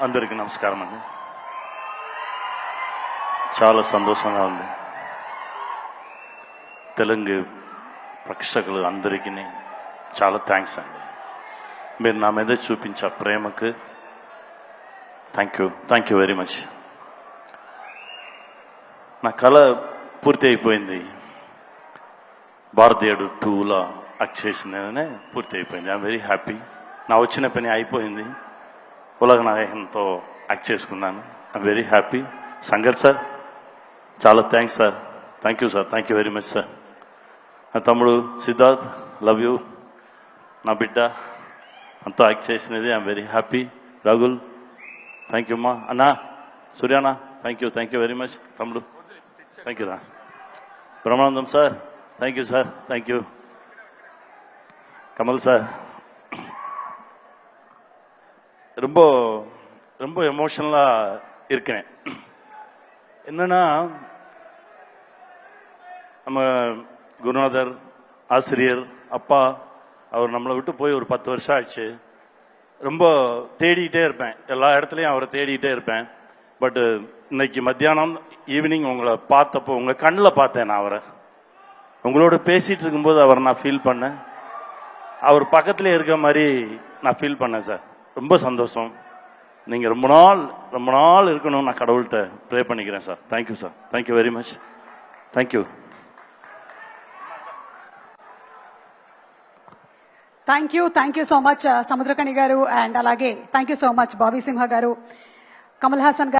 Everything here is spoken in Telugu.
అందరికీ నమస్కారం అండి. చాలా సంతోషంగా ఉంది. తెలుగు ప్రేక్షకులు అందరికీ చాలా థ్యాంక్స్ అండి. మీరు నా మీద చూపించే ప్రేమకు థ్యాంక్ యూ వెరీ మచ్. నా కళ పూర్తి అయిపోయింది. భారతీయుడు 2లో యాక్ట్ చేసిందనే పూర్తి అయిపోయింది. I'm very happy. నా వచ్చిన పని అయిపోయింది. ఉలగ నాయకంతో యాక్ట్ చేసుకున్నాను. I'm very happy. Shankar sir చాలా thanks sir. Thank you sir. Thank you very much sir. నా తమ్ముడు సిద్ధార్థ్, లవ్ యూ. నా బిడ్డ అంతా యాక్ట్ చేసినది. I'm very happy. Ragul thank you అమ్మా. అన్నా సూర్యానా థ్యాంక్ యూ వెరీ మచ్. తమ్ముడు థ్యాంక్ యూ రా. Brahmanandam sir thank you sir. Thank you. Kamal sir ரொம்ப ரொம்ப எமோஷனலாக இருக்கிறேன். என்னன்னா நம்ம குருநாதர், ஆசிரியர், அப்பா அவர் நம்மளை விட்டு போய் ஒரு 10 வருஷம் ஆச்சு. ரொம்ப தேடிக்கிட்டே இருப்பேன், எல்லா இடத்துலையும் அவரை தேடிக்கிட்டே இருப்பேன். பட்டு இன்னைக்கு மத்தியானம் ஈவினிங் உங்களை பார்த்தப்போ உங்கள் கண்ணில் பார்த்தேன். நான் அவரை உங்களோட பேசிகிட்டு இருக்கும்போது அவரை நான் ஃபீல் பண்ணேன். அவர் பக்கத்தில் இருக்க மாதிரி நான் ஃபீல் பண்ணேன் சார். ரொம்ப சந்தோஷம். நீங்கள் ரொம்ப நாள் இருக்கணும்னு நான் கடவுள்கிட்ட ப்ரே பண்ணிக்கிறேன் sir. Thank you sir. Thank you very much. Thank you. Thank you so much Samuthirakani garu. And అలాగే thank you so much Bobby Simha garu, Kamal Haasan గారు.